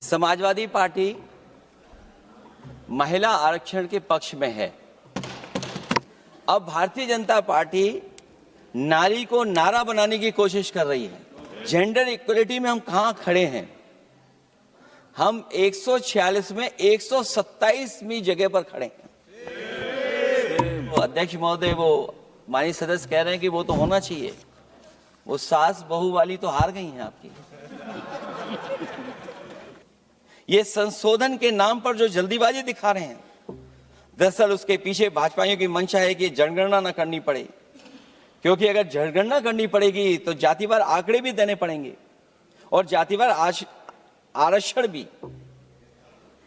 Samajwadi party महिला आरक्षण के पक्ष में है। अब भारतीय जनता पार्टी नारी को नारा बनाने की कोशिश कर रही है। जेंडर इक्वलिटी में हम कहां खड़े हैं? हम 146 में 127वीं जगह पर खड़े हैं। तो अध्यक्ष महोदय, वो माननीय सदस्य कह रहे हैं कि वो तो होना चाहिए। वो सास बहू वाली तो हार गई हैं आपकी। ये संशोधन के नाम पर जो जल्दीबाजी दिखा रहे हैं, दरअसल उसके पीछे भाजपाइयों की मंशा है कि जनगणना न करनी पड़े, क्योंकि अगर जनगणना करनी पड़ेगी तो जातिवार आंकड़े भी देने पड़ेंगे और जातिवार आरक्षण भी।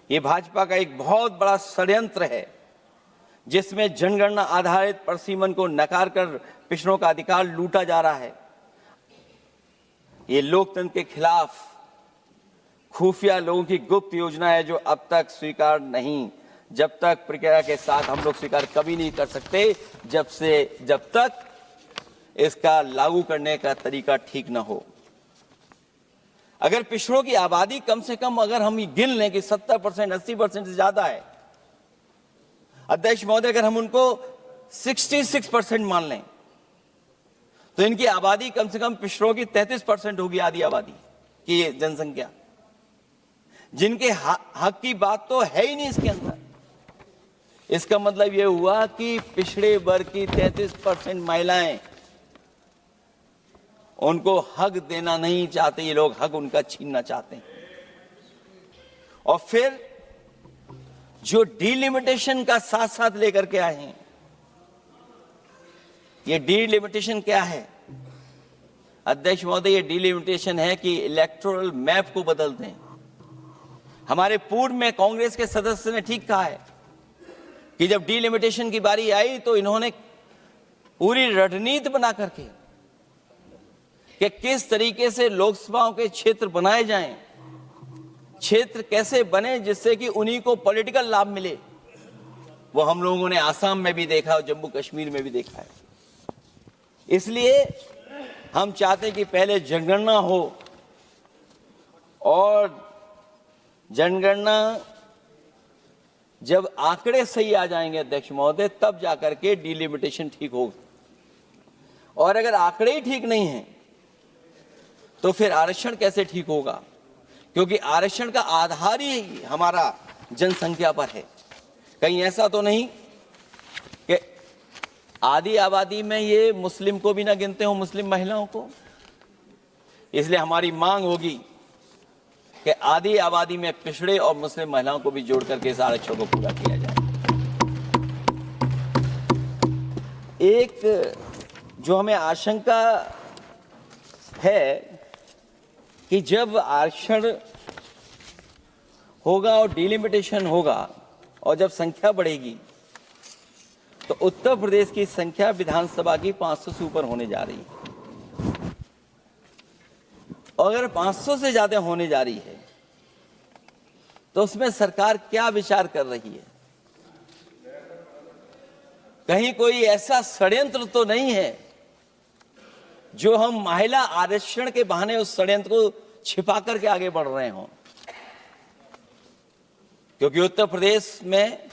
ये भाजपा का एक बहुत बड़ा षड्यंत्र है जिसमें जनगणना आधारित प्रसीमन को नकार कर पिछड़ों का अधिकार लूटा जा रहा है। ये लोकतंत्र के खिलाफ खुफिया लोगों की गुप्त योजना है जो अब तक स्वीकार नहीं, जब तक प्रक्रिया के साथ हम लोग स्वीकार कभी नहीं कर सकते जब तक इसका लागू करने का तरीका ठीक ना हो। अगर पिछड़ों की आबादी कम से कम अगर हम गिन लें कि 70%, 80% से ज्यादा है, अध्यक्ष महोदय, अगर हम उनको 66% मान लें तो इनकी आबादी कम से कम पिछड़ों की 33% होगी, आधी आबादी की जनसंख्या, जिनके हक की बात तो है ही नहीं इसके अंदर। इसका मतलब यह हुआ कि पिछड़े वर्ग की 33% महिलाएं, उनको हक देना नहीं चाहते ये लोग, हक उनका छीनना चाहते हैं। और फिर जो डिलिमिटेशन का साथ साथ लेकर के आए हैं, ये डिलिमिटेशन क्या है अध्यक्ष महोदय? ये डिलिमिटेशन है कि इलेक्टोरल मैप को बदल दें। हमारे पूर्व में कांग्रेस के सदस्य ने ठीक कहा है कि जब डिलिमिटेशन की बारी आई तो इन्होंने पूरी रणनीति बना करके कि किस तरीके से लोकसभाओं के क्षेत्र बनाए जाएं, क्षेत्र कैसे बने जिससे कि उन्हीं को पॉलिटिकल लाभ मिले। वो हम लोगों ने आसाम में भी देखा और जम्मू कश्मीर में भी देखा है। इसलिए हम चाहते हैं कि पहले जनगणना हो और जनगणना जब आंकड़े सही आ जाएंगे अध्यक्ष महोदय, तब जाकर के डिलिमिटेशन ठीक होगा। और अगर आंकड़े ही ठीक नहीं हैं तो फिर आरक्षण कैसे ठीक होगा? क्योंकि आरक्षण का आधार ही हमारा जनसंख्या पर है। कहीं ऐसा तो नहीं कि आधी आबादी में ये मुस्लिम को भी ना गिनते हो, मुस्लिम महिलाओं को। इसलिए हमारी मांग होगी कि आधी आबादी में पिछड़े और मुस्लिम महिलाओं को भी जोड़ करके इस आरक्षण को पूरा किया जाए। एक जो हमें आशंका है कि जब आरक्षण होगा और डिलिमिटेशन होगा और जब संख्या बढ़ेगी तो उत्तर प्रदेश की संख्या विधानसभा की 500 से ऊपर होने जा रही है। और अगर 500 से ज्यादा होने जा रही है तो उसमें सरकार क्या विचार कर रही है? कहीं कोई ऐसा षड्यंत्र तो नहीं है जो हम महिला आरक्षण के बहाने उस षड्यंत्र को छिपा करके आगे बढ़ रहे हों? क्योंकि उत्तर प्रदेश में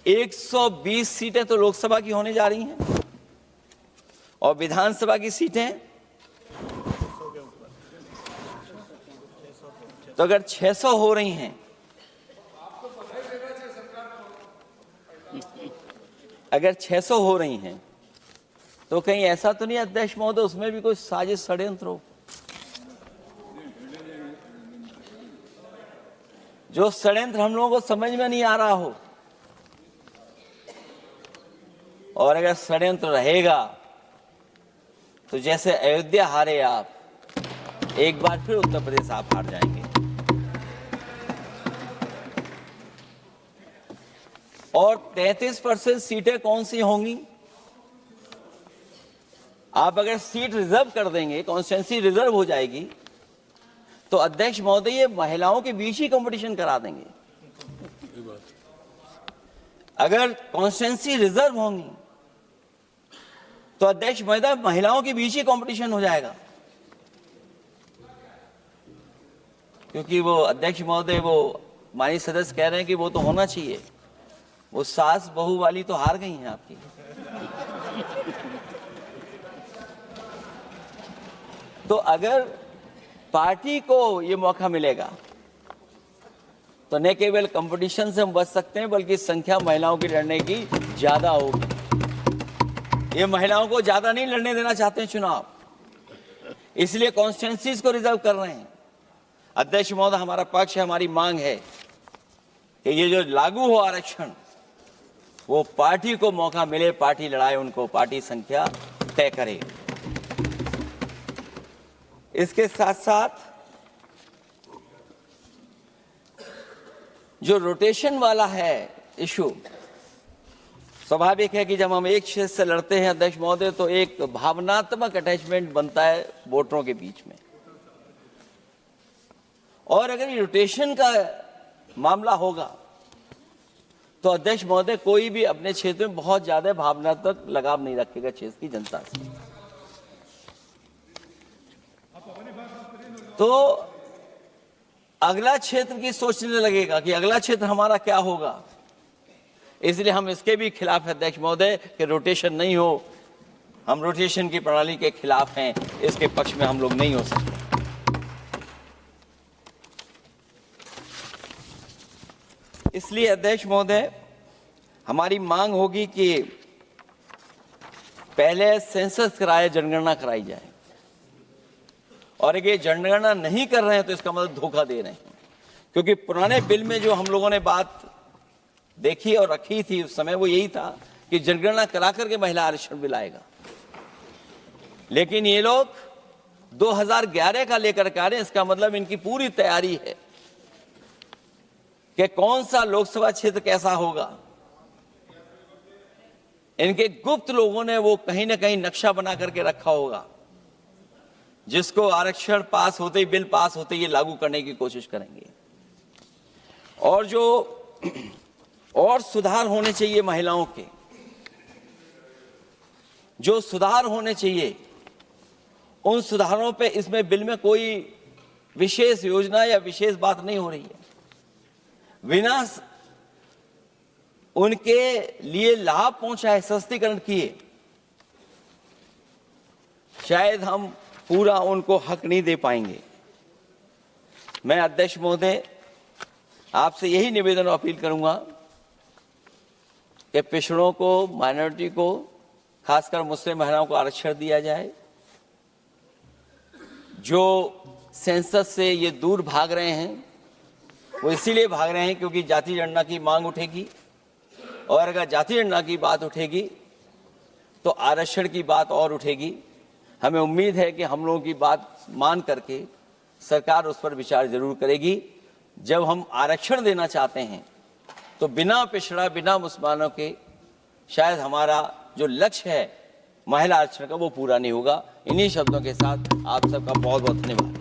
120 सीटें तो लोकसभा की होने जा रही हैं और विधानसभा की सीटें तो अगर 600 हो रही हैं, अगर 600 हो रही हैं तो कहीं ऐसा तो नहीं अध्यक्ष महोदय उसमें भी कोई साजिश षड्यंत्र हो? जो षड्यंत्र हम लोगों को समझ में नहीं आ रहा हो। और अगर षड्यंत्र रहेगा तो जैसे अयोध्या हारे आप, एक बार फिर उत्तर प्रदेश आप हार जाएंगे। और 33% सीटें कौन सी होंगी? आप अगर सीट रिजर्व कर देंगे, कॉन्स्टिट्यूंसी रिजर्व हो जाएगी, तो अध्यक्ष महोदय ये महिलाओं के बीच ही कंपटीशन करा देंगे। अगर कॉन्स्टिट्यूंसी रिजर्व होंगी तो अध्यक्ष महोदय महिलाओं के बीच ही कंपटीशन हो जाएगा। क्योंकि वो अध्यक्ष महोदय, वो माननीय सदस्य कह रहे हैं कि वो तो होना चाहिए। वो सास बहू वाली तो हार गई हैं आपकी। तो अगर पार्टी को ये मौका मिलेगा तो न केवल कंपटीशन से हम बच सकते हैं, बल्कि संख्या महिलाओं की लड़ने की ज्यादा होगी। ये महिलाओं को ज्यादा नहीं लड़ने देना चाहते हैं चुनाव, इसलिए कॉन्स्टिट्यूंसीज को रिजर्व कर रहे हैं। अध्यक्ष महोदय, हमारा पक्ष है, हमारी मांग है कि ये जो लागू हो आरक्षण, वो पार्टी को मौका मिले, पार्टी लड़ाए उनको, पार्टी संख्या तय करे। इसके साथ साथ जो रोटेशन वाला है इशू, स्वाभाविक है कि जब हम एक क्षेत्र से लड़ते हैं अध्यक्ष महोदय, तो एक भावनात्मक अटैचमेंट बनता है वोटरों के बीच में। और अगर ये रोटेशन का मामला होगा तो अध्यक्ष महोदय कोई भी अपने क्षेत्र में बहुत ज्यादा भावनात्मक लगाव नहीं रखेगा क्षेत्र की जनता से। तो अगला क्षेत्र की सोचने लगेगा कि अगला क्षेत्र हमारा क्या होगा। इसलिए हम इसके भी खिलाफ है अध्यक्ष महोदय कि रोटेशन नहीं हो। हम रोटेशन की प्रणाली के खिलाफ हैं, इसके पक्ष में हम लोग नहीं हो सकते। इसलिए अध्यक्ष महोदय, हमारी मांग होगी कि पहले सेंसस कराए, जनगणना कराई जाए। और अगर ये जनगणना नहीं कर रहे हैं तो इसका मतलब धोखा दे रहे हैं, क्योंकि पुराने बिल में जो हम लोगों ने बात देखी और रखी थी उस समय वो यही था कि जनगणना करा करके महिला आरक्षण बिल आएगा। लेकिन ये लोग 2011 का लेकर के आ रहे हैं। इसका मतलब इनकी पूरी तैयारी है कि कौन सा लोकसभा क्षेत्र कैसा होगा। इनके गुप्त लोगों ने वो कहीं ना कहीं नक्शा बना करके रखा होगा, जिसको आरक्षण पास होते ही, बिल पास होते ही लागू करने की कोशिश करेंगे। और जो और सुधार होने चाहिए महिलाओं के, जो सुधार होने चाहिए, उन सुधारों पे इसमें बिल में कोई विशेष योजना या विशेष बात नहीं हो रही है। बिना उनके लिए लाभ पहुंचाए, सशक्तिकरण किए, शायद हम पूरा उनको हक नहीं दे पाएंगे। मैं अध्यक्ष महोदय आपसे यही निवेदन और अपील करूंगा कि पिछड़ों को, माइनॉरिटी को, खासकर मुस्लिम महिलाओं को आरक्षण दिया जाए। जो सेंसस से ये दूर भाग रहे हैं, वो इसीलिए भाग रहे हैं क्योंकि जाति जनगणना की मांग उठेगी, और अगर जाति जनगणना की बात उठेगी तो आरक्षण की बात और उठेगी। हमें उम्मीद है कि हम लोगों की बात मान करके सरकार उस पर विचार जरूर करेगी। जब हम आरक्षण देना चाहते हैं तो बिना पिछड़ा, बिना मुसलमानों के शायद हमारा जो लक्ष्य है महिला आरक्षण का, वो पूरा नहीं होगा। इन्हीं शब्दों के साथ आप सबका बहुत बहुत धन्यवाद।